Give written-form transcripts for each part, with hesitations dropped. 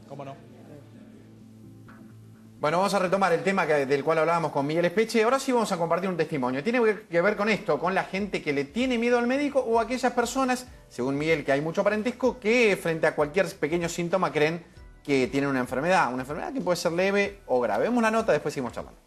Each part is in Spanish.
¿Cómo no? Bueno, vamos a retomar el tema del cual hablábamos con Miguel Espeche. Ahora sí vamos a compartir un testimonio. Tiene que ver con esto, con la gente que le tiene miedo al médico o aquellas personas, según Miguel, que hay mucho parentesco, que frente a cualquier pequeño síntoma creen que tienen una enfermedad que puede ser leve o grave. Vemos la nota, después seguimos charlando.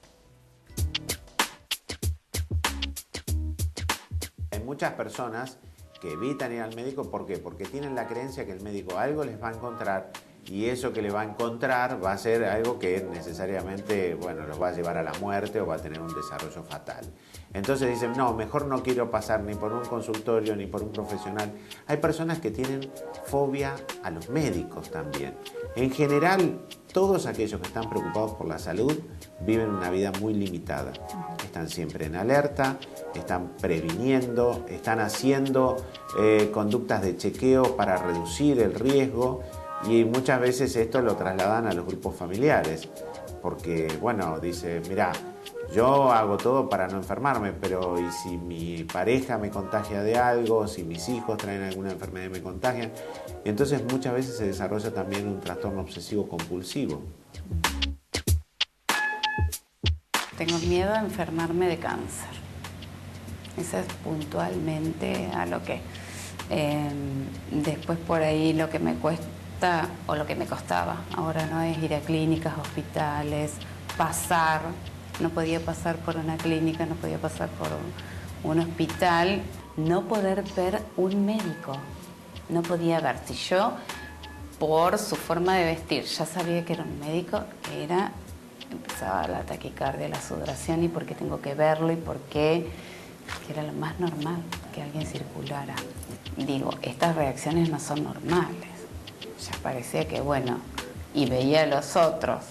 Hay muchas personas que evitan ir al médico, ¿por qué? Porque tienen la creencia que el médico algo les va a encontrar y eso que le va a encontrar va a ser algo que necesariamente, bueno, los va a llevar a la muerte o va a tener un desarrollo fatal. Entonces dicen, no, mejor no quiero pasar ni por un consultorio ni por un profesional. Hay personas que tienen fobia a los médicos también. En general, todos aquellos que están preocupados por la salud viven una vida muy limitada. Están siempre en alerta, están previniendo, están haciendo conductas de chequeo para reducir el riesgo y muchas veces esto lo trasladan a los grupos familiares. Porque, bueno, dice, mirá, yo hago todo para no enfermarme, pero ¿y si mi pareja me contagia de algo? Si mis hijos traen alguna enfermedad y me contagian. Entonces muchas veces se desarrolla también un trastorno obsesivo compulsivo. Tengo miedo a enfermarme de cáncer. Eso es puntualmente a lo que... después por ahí lo que me cuesta o lo que me costaba. Ahora no es ir a clínicas, hospitales, pasar. No podía pasar por una clínica, no podía pasar por un hospital. No poder ver un médico. No podía ver. Si yo, por su forma de vestir, ya sabía que era un médico, empezaba la taquicardia, la sudoración y por qué tengo que verlo y por qué, que era lo más normal que alguien circulara. Digo, estas reacciones no son normales. Ya parecía que, bueno, y veía a los otros.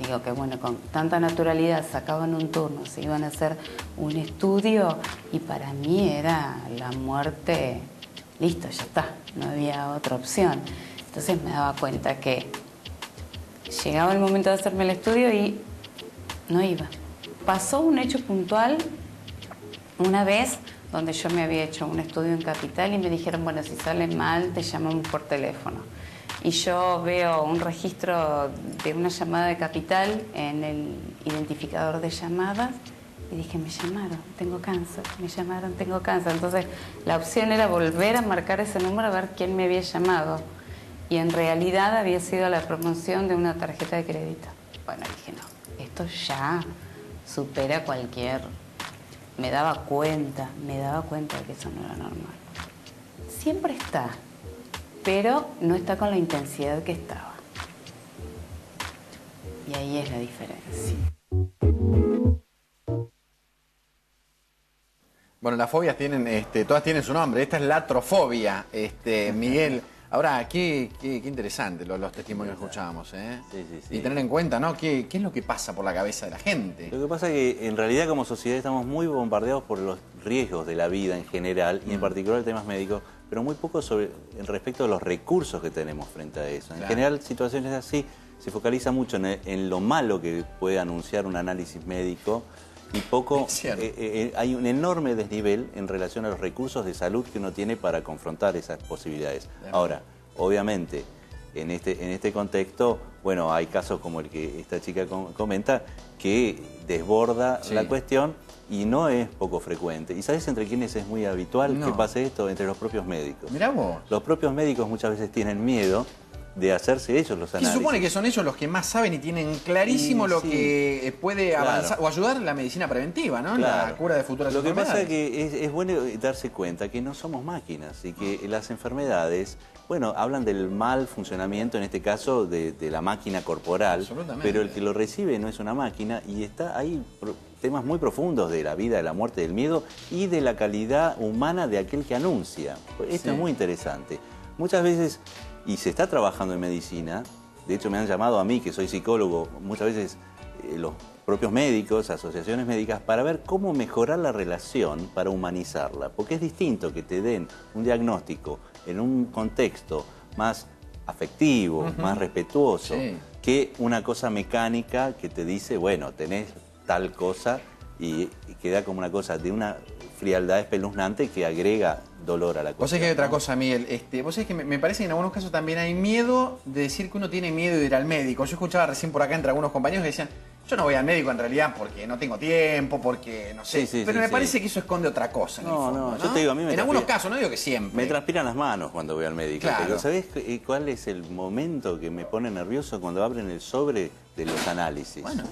Digo que, bueno, con tanta naturalidad sacaban un turno, se iban a hacer un estudio y para mí era la muerte, listo, ya está, no había otra opción. Entonces me daba cuenta que llegaba el momento de hacerme el estudio y no iba. Pasó un hecho puntual una vez donde yo me había hecho un estudio en Capital y me dijeron, bueno, si sale mal te llamamos por teléfono. Y yo veo un registro de una llamada de Capital en el identificador de llamadas y dije, me llamaron, tengo cáncer, me llamaron, tengo cáncer. Entonces la opción era volver a marcar ese número a ver quién me había llamado. Y en realidad había sido la promoción de una tarjeta de crédito. Bueno, dije, no, esto ya supera cualquier... Me daba cuenta de que eso no era normal. Siempre está, pero no está con la intensidad que estaba. Y ahí es la diferencia. Bueno, las fobias tienen, todas tienen su nombre. Esta es la atrofobia, Miguel. Ahora, qué interesante los testimonios que escuchábamos, ¿eh? Sí. Y tener en cuenta, ¿no? ¿Qué es lo que pasa por la cabeza de la gente? Lo que pasa es que en realidad como sociedad estamos muy bombardeados por los riesgos de la vida en general y en particular temas médicos, pero muy poco sobre el respecto de los recursos que tenemos frente a eso. En general, situaciones así se focaliza mucho en lo malo que puede anunciar un análisis médico y poco, hay un enorme desnivel en relación a los recursos de salud que uno tiene para confrontar esas posibilidades. Ahora, obviamente, en este contexto, bueno, hay casos como el que esta chica comenta que desborda la cuestión y no es poco frecuente. ¿Y sabes entre quiénes es muy habitual que pase esto? Entre los propios médicos. Mirá vos. Los propios médicos muchas veces tienen miedo de hacerse ellos los análisis. Y se supone que son ellos los que más saben y tienen clarísimo lo que puede avanzar o ayudar en la medicina preventiva, ¿no? La cura de futuras enfermedades. Lo que pasa es que es bueno darse cuenta que no somos máquinas y que las enfermedades, bueno, hablan del mal funcionamiento, en este caso, de la máquina corporal, pero el que lo recibe no es una máquina y hay temas muy profundos de la vida, de la muerte, del miedo y de la calidad humana de aquel que anuncia. Esto es muy interesante. Muchas veces, y se está trabajando en medicina, de hecho me han llamado a mí, que soy psicólogo, muchas veces los propios médicos, asociaciones médicas, para ver cómo mejorar la relación para humanizarla. Porque es distinto que te den un diagnóstico en un contexto más afectivo, más respetuoso, que una cosa mecánica que te dice, bueno, tenés tal cosa y queda como una cosa de una frialdad espeluznante que agrega dolor a la cuestión. Vos sabés que hay otra cosa, Miguel. Vos sabés que me parece que en algunos casos también hay miedo de decir que uno tiene miedo de ir al médico. Yo escuchaba recién por acá entre algunos compañeros que decían, yo no voy al médico en realidad porque no tengo tiempo, porque no sé. Pero me parece que eso esconde otra cosa en el fondo, ¿no? Yo te digo, a mí en algunos casos, no digo que siempre. Me transpiran las manos cuando voy al médico. Claro. Pero ¿sabés cuál es el momento que me pone nervioso? Cuando abren el sobre de los análisis. Bueno.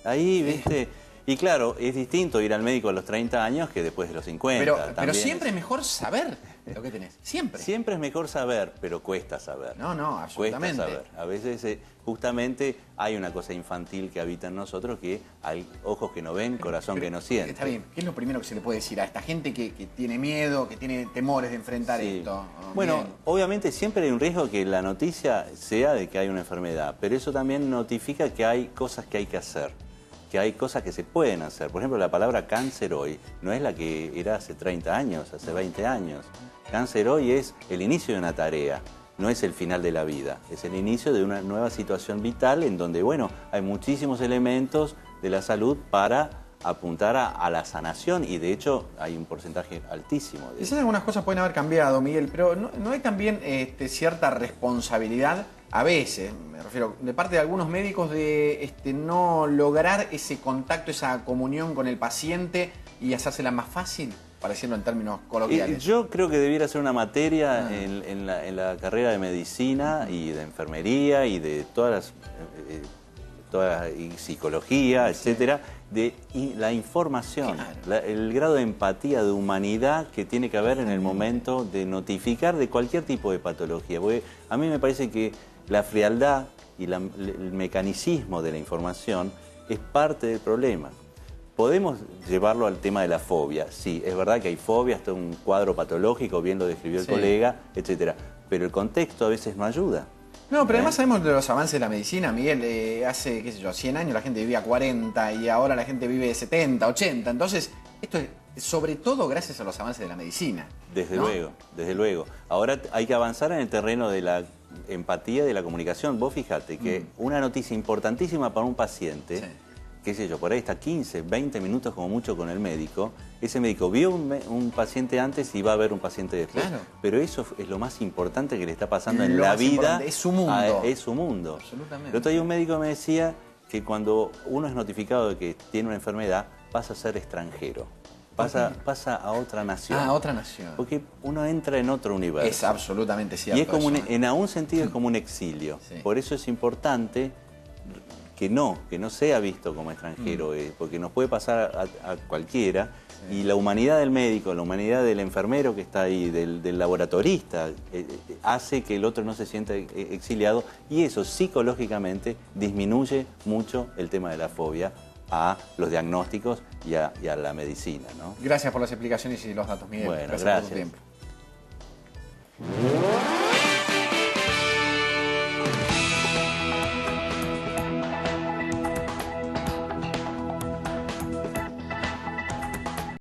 Ahí, viste... Y claro, es distinto ir al médico a los 30 años que después de los 50. Pero siempre es mejor saber lo que tenés. Siempre. Siempre es mejor saber, pero cuesta saber. No, absolutamente. Cuesta saber. A veces justamente hay una cosa infantil que habita en nosotros, que hay ojos que no ven, corazón que no siente. Está bien. ¿Qué es lo primero que se le puede decir a esta gente que tiene miedo, que tiene temores de enfrentar esto? Bueno, obviamente siempre hay un riesgo que la noticia sea de que hay una enfermedad, pero eso también notifica que hay cosas que hay que hacer, que hay cosas que se pueden hacer. Por ejemplo, la palabra cáncer hoy no es la que era hace 30 años, hace 20 años. Cáncer hoy es el inicio de una tarea, no es el final de la vida. Es el inicio de una nueva situación vital en donde, bueno, hay muchísimos elementos de la salud para apuntar a la sanación y de hecho hay un porcentaje altísimo. Quizás algunas cosas pueden haber cambiado, Miguel, pero ¿no hay también cierta responsabilidad, a veces, me refiero, de parte de algunos médicos de no lograr ese contacto, esa comunión con el paciente y hacérsela más fácil, para decirlo en términos coloquiales? Yo creo que debiera ser una materia en la carrera de medicina y de enfermería y de y psicología, etcétera, de la información, el grado de empatía, de humanidad que tiene que haber en el momento de notificar de cualquier tipo de patología. Porque a mí me parece que la frialdad y el mecanicismo de la información es parte del problema. Podemos llevarlo al tema de la fobia. Sí, es verdad que hay fobia, hasta un cuadro patológico, bien lo describió el colega, etcétera. Pero el contexto a veces no ayuda. No, pero además sabemos de los avances de la medicina, Miguel. Hace, qué sé yo, 100 años la gente vivía 40 y ahora la gente vive 70, 80. Entonces, esto es sobre todo gracias a los avances de la medicina. Desde luego, desde luego. Ahora hay que avanzar en el terreno de la empatía, de la comunicación. Vos fíjate que una noticia importantísima para un paciente, qué sé yo, por ahí está 15, 20 minutos como mucho con el médico. Ese médico vio un paciente antes y va a ver un paciente después. Claro. Pero eso es lo más importante que le está pasando en la vida. Es su mundo. Es su mundo. Absolutamente. El otro día un médico me decía que cuando uno es notificado de que tiene una enfermedad, pasa a ser extranjero. Pasa a otra nación. A otra nación. Porque uno entra en otro universo. Es absolutamente cierto. Y es como en algún sentido es como un exilio. Sí. Por eso es importante que no sea visto como extranjero, porque nos puede pasar a cualquiera, y la humanidad del médico, la humanidad del enfermero que está ahí, del laboratorista, hace que el otro no se sienta exiliado, y eso psicológicamente disminuye mucho el tema de la fobia a los diagnósticos y a la medicina, ¿no? Gracias por las explicaciones y los datos, Miguel. Bueno, gracias. Por tu tiempo.